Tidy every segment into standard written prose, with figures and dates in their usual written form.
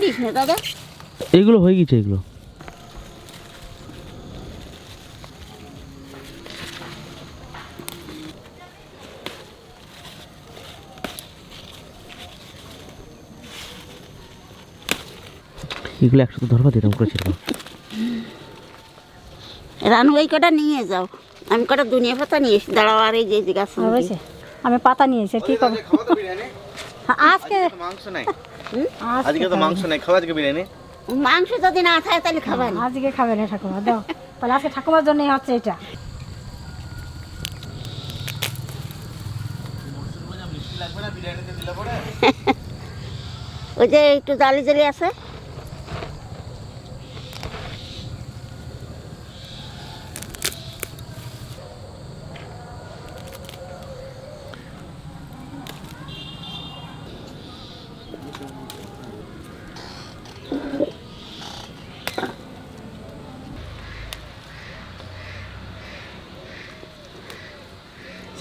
This না দাদা, এইগুলো হয়ে গেছে, এগুলো এগুলো একসাথে ধরবা দিতাম করে ছিল। রানু এই কটা নিয়ে যাও, আমি কটা দুনিয়া পাতা নিয়ে এসে দাঁড়াও। আর এই যে গাছ আমি পাতা নিয়ে এসে কি করবো আজকে? মাংস নাই আজকে, তো মাংস নাই, খাওয়া আজকে বিরিয়ানি। মাংস যদি না থাকে তাহলে খাবা না। আজকে খাবে না ঠাকুমা, দাও তাহলে আজকে ঠাকুমার জন্যই হচ্ছে এটা। ওই যে একটু জালি জালি আছে,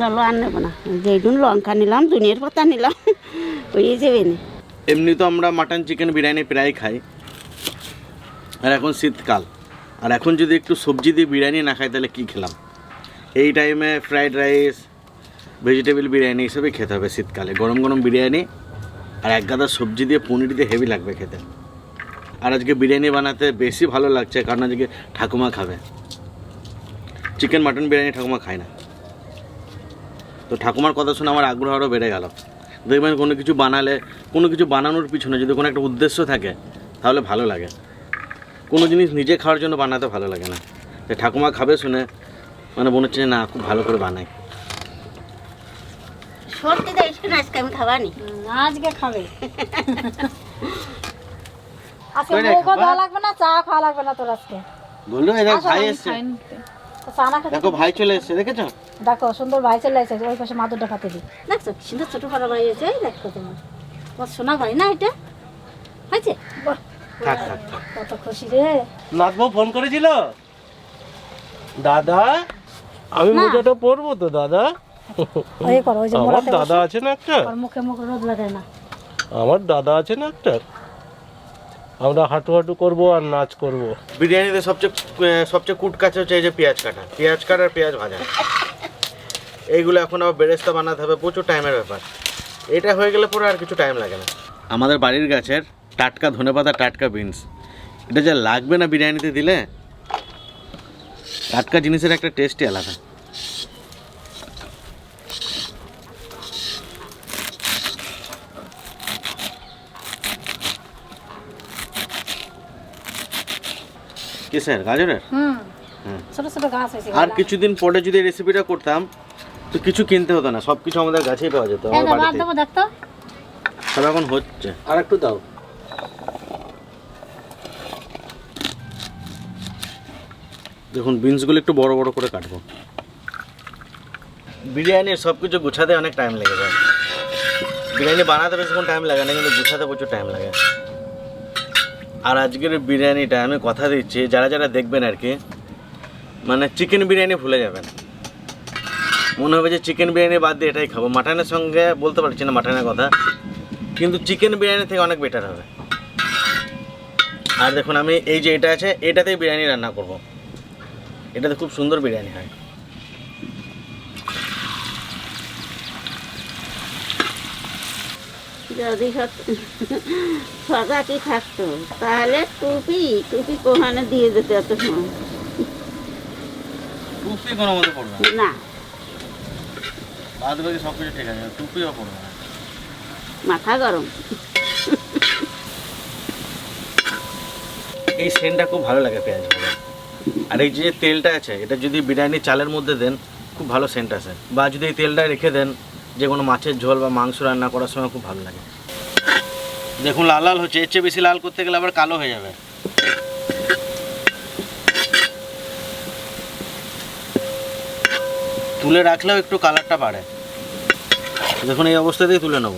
চলো আর নেবো না। যেইটুন লঙ্কা নিলাম, দুনিয়ার পাতা নিলাম, হয়ে যাবে না। এমনি তো আমরা মাটন চিকেন বিরিয়ানি প্রায় খাই, আর এখন শীতকাল, আর এখন যদি একটু সবজি দিয়ে বিরিয়ানি না খাই তাহলে কী খেলাম? এই টাইমে ফ্রাইড রাইস, ভেজিটেবল বিরিয়ানি এসবই খেতে হবে শীতকালে। গরম গরম বিরিয়ানি আর এক গাদা সবজি দিয়ে পনির দিয়ে হেভি লাগবে খেতে। আর আজকে বিরিয়ানি বানাতে বেশি ভালো লাগছে, কারণ আজকে ঠাকুমা খাবে। চিকেন মাটন বিরিয়ানি ঠাকুমা খায় না, তো ঠাকুমার কথা শুনে আমার আগ্রহ আরও বেড়ে গেল। দেখবেন কোনো কিছু বানালে, কোনো কিছু বানানোর পিছনে যদি কোনো একটা উদ্দেশ্য থাকে তাহলে ভালো লাগে। কোনো জিনিস নিজে খাওয়ার জন্য বানাতে ভালো লাগে না। তো ঠাকুমা খাবে শুনে মানে মনে হচ্ছে না, খুব ভালো করে বানাই। সত্যি তো আজকে আমি খাবানি, আজকে খাবে। আজকে মুখও ধোয়া লাগবে না, চা খাওয়া লাগবে না তোর আজকে। বললো এই দেখ ভাই এসছে, দেখো ভাই চলে এসছে, দেখেছো? দেখো সুন্দর ভাই চলে এসেছে, ওই পাশে মাদুরটা পাতে দি। দেখছো কি সুন্দর ছোট বড় ভাই আছে, দেখো তোমার তোমার সোনা ভাই না এটা হয়েছে। থাক থাক থাক। কত খুশি রে। নাতবো ফোন করেছিল, দাদা আমি মোজাটা পরবো তো দাদা। ওই করো, ওই যে আমার মোড়াতে দাদা আছে না একটা, ওর মুখে মুখে রোদ লাগে না। আমার দাদা আছে না একটা, আমরা হাঁটু হাঁটু করবো আর নাচ করবো। বিরিয়ানিতে সবচেয়ে কুট কাছে হচ্ছে এই যে পেঁয়াজ কাটা আর পেঁয়াজ ভাজা। এইগুলো এখন আবার বেরেস্তা বানাতে হবে, প্রচুর টাইমের ব্যাপার। এটা হয়ে গেলে পরে আর কিছু টাইম লাগে না। আমাদের বাড়ির গাছের টাটকা ধনেপাতা, টাটকা বিনস, এটা যা লাগবে না বিরিয়ানিতে দিলে। টাটকা জিনিসের একটা টেস্টই আলাদা। কিসের? গাজরের? ছোট ছোট গাছ হয়েছে। আর কিছুদিন পরে যদি রেসিপিটা করতাম তো কিছু কিনতে হতো না, সব কিছু আমাদের গাছেই পাওয়া যেত। আমার বাড়িতে দেখতো সব এখন হচ্ছে। আর একটু দাও। দেখুন বিনসগুলো একটু বড় বড় করে কাটবো। বিরিয়ানির সব কিছু গুছাতে অনেক টাইম লেগে যায়। বিরিয়ানি বানাতে বেশিক্ষণ টাইম লাগে না, কিন্তু গুছাতে প্রচুর টাইম লাগে। আর আজকের বিরিয়ানিটা আমি কথা দিচ্ছি, যারা যারা দেখবেন আর কি, মানে চিকেন বিরিয়ানি ভুলে যাবেন। মনে হবে যে চিকেন বিরিয়ানি বাদ দিয়ে এটাই খাবো। মাটনের সঙ্গে বলতে পারছি না মাটনের কথা, কিন্তু চিকেন বিরিয়ানি থেকে অনেক বেটার হবে। আর দেখুন আমি এই যে এটা আছে, এটাতেই বিরিয়ানি রান্না করব। এটাতে খুব সুন্দর বিরিয়ানি হয়। যদি সজা কি থাকতো তাহলে টুপি কোহানে দিয়ে যেতে এত সময়। টুপি কোনো মতো পড়বে না, বাদ বাকি সব কিছু ঠিক আছে, টুপিও পড়বে না। মাথা গরম। এই সেন্টটা খুব ভালো লাগে পেঁয়াজ ভাজা। আর এই যে তেলটা আছে, এটা যদি বিরিয়ানি চালের মধ্যে দেন খুব ভালো সেন্ট আছে। বা যদি এই তেলটা রেখে দেন যে কোনো মাছের ঝোল বা মাংস রান্না করার সময় খুব ভালো লাগে। দেখুন লাল লাল হচ্ছে, এর চেয়ে বেশি লাল করতে গেলে আবার কালো হয়ে যাবে। তুলে রাখলেও একটু কালারটা বাড়ে। দেখুন এই অবস্থাতেই তুলে নেব।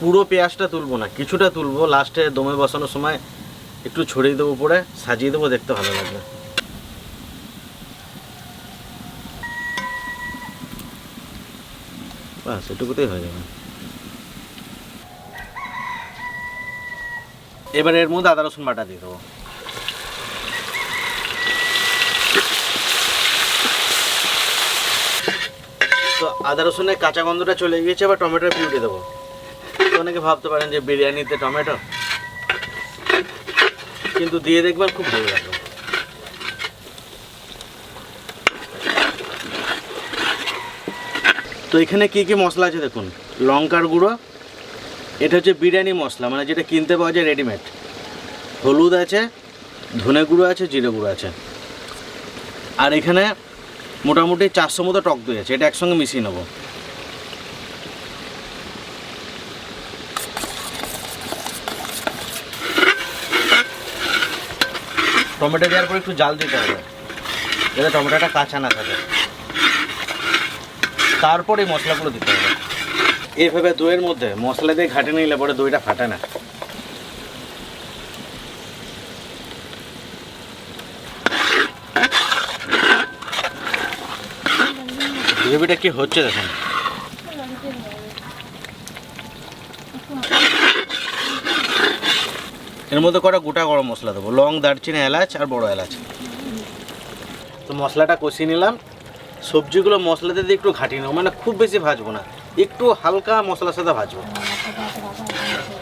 পুরো পেঁয়াজটা তুলবো না, কিছুটা তুলবো, লাস্টে দমে বসানোর সময় একটু ছড়িয়ে দেবো, উপরে সাজিয়ে দেবো, দেখতে ভালো লাগবে। বাস এটুকুতেই হয়ে যাবে। এবার এর মধ্যে আদা রসুন বাটা দিয়ে দেবো। তো আদা রসুনের কাঁচা গন্ধটা চলে গিয়েছে, এবার টমেটোর পিউরি দেবো। তো অনেকে ভাবতে পারেন যে বিরিয়ানিতে টমেটো, কিন্তু দিয়ে দেখবেন খুব ভালো লাগবে। তো এখানে কি কি মশলা আছে দেখুন। লঙ্কার গুঁড়ো, এটা হচ্ছে বিরিয়ানি মশলা, মানে যেটা কিনতে পাওয়া যায় রেডিমেড। হলুদ আছে, ধনে গুঁড়ো আছে, জিরে গুঁড়ো আছে, আর এখানে মোটামুটি 400 মতো টক দই আছে। এটা একসঙ্গে মিশিয়ে নেব। টমেটো দেওয়ার পর একটু জাল দিতে হবে যাতে টমেটোটা কাঁচা না থাকে। তারপর এই মশলাগুলো দিতে হবে। এইভাবে দইয়ের মধ্যে মশলা দিয়ে ঘাটে নিলে পরে দইটা ফাটে না। গ্রেভিটা কি হচ্ছে দেখুন। এর মধ্যে কটা গোটা গরম মশলা দেবো, লং, দারচিনি, এলাচ আর বড় এলাচ। তো মশলাটা কষিয়ে নিলাম। সবজিগুলো মশলাতে দিয়ে একটু ঘাটিয়ে নেবো, মানে খুব বেশি ভাজবো না, একটু হালকা মশলার সাথে ভাজবো।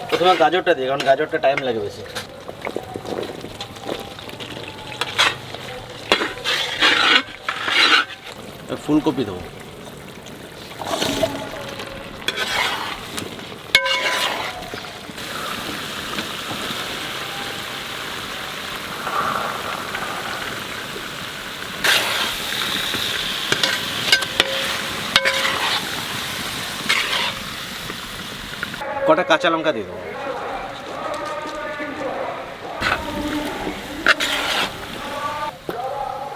প্রথমে গাজরটা দিই, কারণ গাজরটা টাইম লাগে বেশি। ফুলকপি দেবো। কটা কাঁচা লঙ্কা দিয়ে দেবো।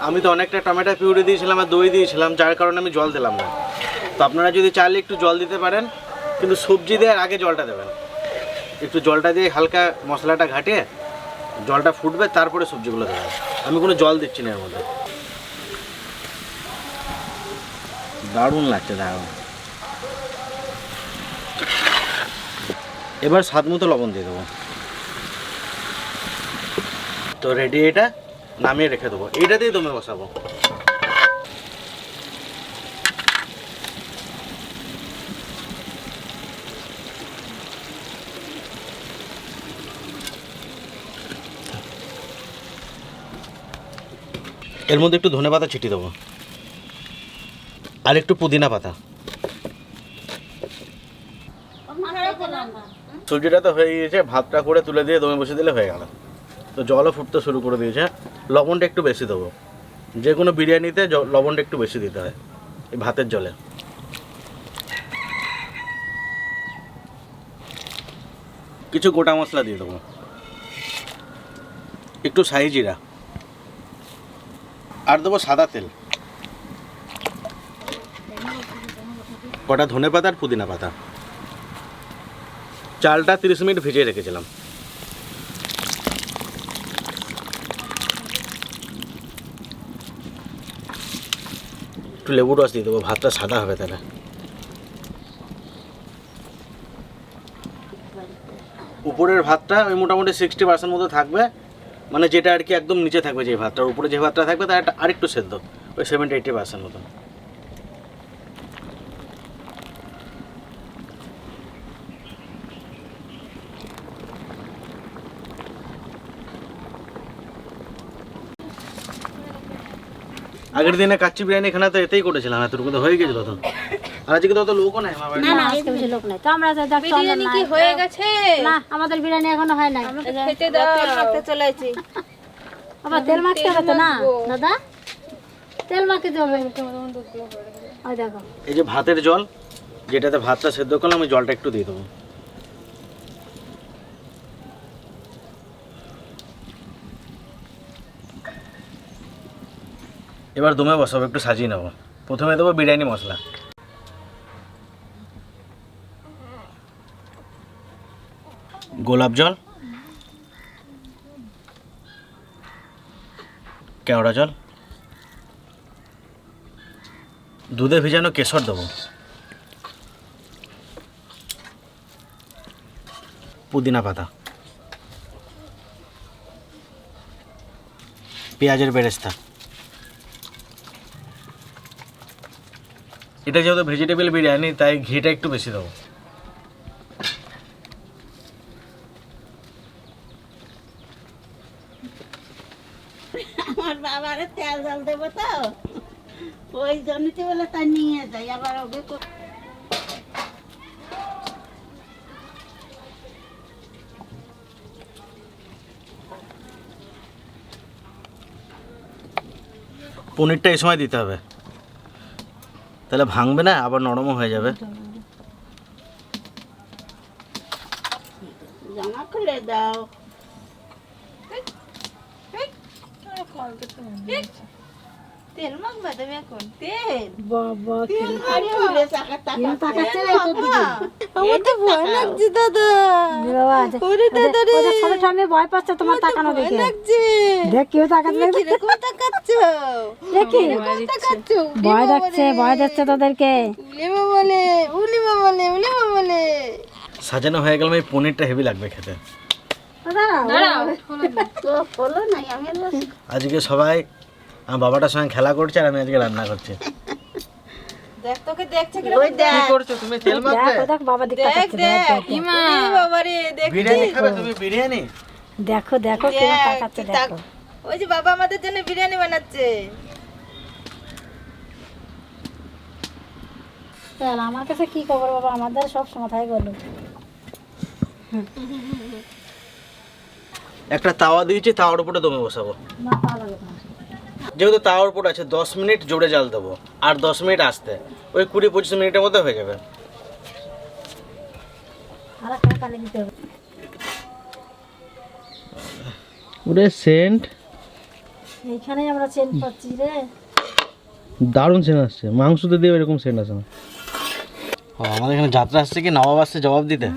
আমি তো অনেকটা টমেটো পিউরি দিয়েছিলাম আর দই দিয়েছিলাম, যার কারণে আমি জল দিলাম না। তো আপনারা যদি চাইলে একটু জল দিতে পারেন, কিন্তু সবজি দেওয়ার আগে জলটা দেবেন। একটু জলটা দিয়ে হালকা মশলাটা ঘাটিয়ে জলটা ফুটবে, তারপরে সবজিগুলো দেবেন। আমি কোনো জল দিচ্ছি না এর মধ্যে। দারুণ লাগছে, দারুণ। এবার স্বাদ মতো লবণ দিয়ে দেবো। তো রেডি, এটা নামিয়ে রেখে দেবো। এইটা দিয়ে দমে বসাবো। এর মধ্যে একটু ধনে পাতা ছিটিয়ে দেবো আর একটু পুদিনা পাতা। সবজিটা তো হয়ে গিয়েছে, ভাতটা করে তুলে দিয়ে দমে বসে দিলে হয়ে গেল। তো জলও ফুটতে শুরু করে দিয়েছে। লবণটা একটু বেশি দেবো, যে কোনো বিরিয়ানিতে লবণটা একটু বেশি দিতে হয় এই ভাতের জলে। কিছু গোটা মশলা দিয়ে দেবো, একটু শাহি জিরা, আর দেবো সাদা তেল, কটা ধনে পাতা আর পুদিনা পাতা। চালটা 30 মিনিট ভিজিয়ে রেখেছিলাম। একটু লেবুর রস দিয়ে দেবো, ভাতটা সাদা হবে তাহলে। উপরের ভাতটা ওই মোটামুটি 60% মতো থাকবে, মানে যেটা আর কি একদম নিচে থাকবে, যে ভাতটার উপরে যে ভাতটা থাকবে তার আরেকটু সেদ্ধ, ওই 70-80% মতো। আগের দিনে কাচ্চি বিরিয়ানি এখানে তো এতেই করেছিলাম, এতটুকু তো হয়ে গেছিল। তো আর আজকে তো অত লোকও নাই আমার বাড়িতে। না আজকে বেশি লোক নাই, তো আমরা তো দেখ বিরিয়ানি কি হয়ে গেছে? না, আমাদের বিরিয়ানি এখনো হয় নাই। খেতে দাও, তেল মাখতে চলে আইছি। আবার তেল মাখতে হবে তো না দাদা, তেল মাখতে হবে। ওই দেখো, এই যে ভাতের জল, যেটাতে ভাতটা সেদ্ধ করলাম, ওই জলটা একটু দিয়ে দেবো। এবার দমে বসাবো, একটু সাজিয়ে নেবো। প্রথমে দেবো বিরিয়ানি মশলা, গোলাপ জল, কেওড়া জল, দুধে ভিজানো কেশর দেবো, পুদিনা পাতা, পেঁয়াজের বেরেস্তা। এটা যেহেতু ভেজিটেবল বিরিয়ানি তাই ঘিটা একটু বেশি দেবো। আমার বাবারে তেল জল দেবো তো, ওই জন্যই বলে তা নিয়ে যাই আবার ওকে পনিরটা এই সময় দিতে হবে, তাহলে ভাঙবে না, আবার নরমও হয়ে যাবে। জামা খুলে দাও। তেল মাখবা তুমি এখন? তেল বাবা আরে উড়ে চাকা টাকা তাকাচ্ছে রে তোর দিকে। আমার তো ভয় লাগছে দাদা। বাবা ওদের সবাই সামনে ভয় পাচ্ছে তোমার তাকানো দেখে। দেখ কেউ তাকাচ্ছে না। কিরকম তাকাচ্ছ? দেখি তাকাচ্ছ? ভয় যাচ্ছে তোদেরকে। উলি বাবালে। সাজানো হয়ে গেল, এই পনিরটা হেভি লাগবে খেতে। তো বলো নাই আমি আজকে সবাই আমার বাবাটার সঙ্গে খেলা করছে আর আমি আজকে রান্না করছি। দেখ তোকে দেখছে ওই দেখ কি করছো তুমি? তেল মাখবে? দেখ বাবা দিকে তাকাচ্ছে। দেখ বাবারে দেখ বিরিয়ানি খাবে তুমি? বিরিয়ানি দেখো কেউ তাকাচ্ছে দেখো। ওই যে বাবা আমাদের জন্য বিরিয়ানি বানাচ্ছে। চল আমার কাছে কি খবর বাবা, আমাদের সব মাথায় গেল। একটা তাওয়া দিয়েছি, তাওয়ার উপরে দমে বসাবো। না ভালো লাগে না। যেহেতু তাওয়ার উপর আছে 10 মিনিট জোরে জাল দেবো, আর 10 মিনিট আসতে, ওই 20-25 মিনিটের মধ্যে হয়ে যাবে। আর একটা কালি দিতে হবে। ওরে সেন্ট এইখানেই আমরা চেন পাচ্ছি রে। দারুণ সেন্ট আসছে, মাংসতে দিয়ে এরকম সেন্ট আসে না। আমাদের এখানে যাত্রা আসছে কি নবাব আসছে জবাব দিতে?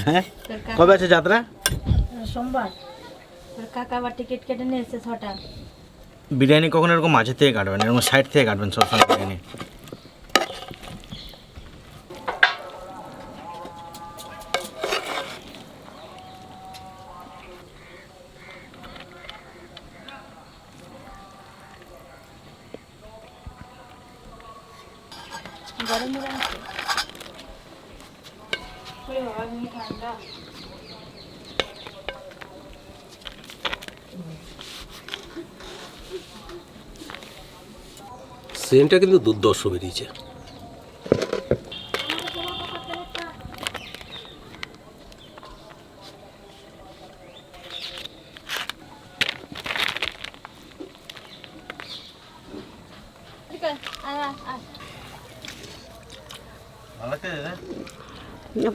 হ্যাঁ, কবে আছে যাত্রা? সোমবার। আর কাকা আবার টিকিট কেটে নিয়ে এসেছে 6টা। বিরিয়ানি কখনো এরকম মাঝে থেকে কাটবেন, এরকম সাইড থেকে কাটবেন সবসময় বিরিয়ানি। গরম গরম আছে। সেন্টটা কিন্তু দুর্দর্শ বেরিয়েছে।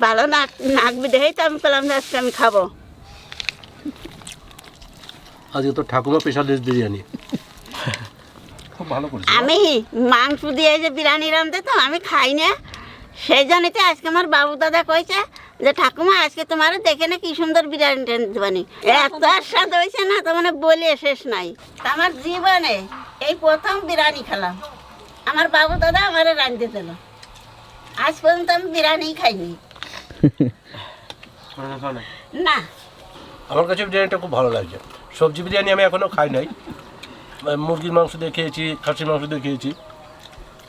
ভালো নাকবি দেখেই তো আমি পেলাম যে আজকে আমি খাবো। আজকে তো ঠাকুমা স্পেশালিস্ট বিরিয়ানি, খুব ভালো করেছে। আমি মাংস দিয়ে যে বিরিয়ানি রাঁধতে তো আমি খাই না, সেই জন্যই তো আজকে আমার বাবু দাদা কইছে যে ঠাকুমা আজকে তোমার দেখে না কি সুন্দর বিরিয়ানি রাঁধতে পারি। এত স্বাদ হয়েছে না তো মানে বলে শেষ নাই। আমার জীবনে এই প্রথম বিরিয়ানি খেলাম, আমার বাবু দাদা আমার রাঁধতে দিল। আজ পর্যন্ত আমি বিরিয়ানি খাইনি না। আমার কাছে বিরিয়ানিটা খুব ভালো লাগছে। সবজি বিরিয়ানি আমি এখনও খাই নাই, মুরগির মাংস দিয়ে খেয়েছি, খাসির মাংস দিয়ে খেয়েছি।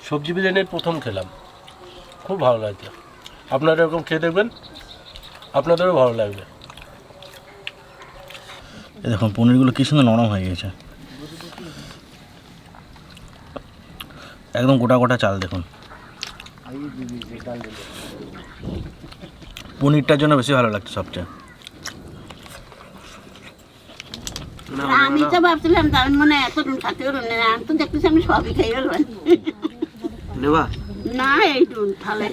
সবজি বিরিয়ানির প্রথম খেলাম, খুব ভালো লাগছে। আপনারা এরকম খেয়ে দেখবেন, আপনাদেরও ভালো লাগবে। দেখুন পনিরগুলো কি সুন্দর নরম হয়ে গেছে, একদম গোটা গোটা চাল। দেখুন পনিরটার জন্য বেশি ভালো লাগছে সবচেয়ে। আমি তো ভাবছিলাম তার মনে এত খাতে পারবেন না, আমি তো দেখতেছি আমি সবই খাই ফেলবেন নেবা না এইটুন তাহলে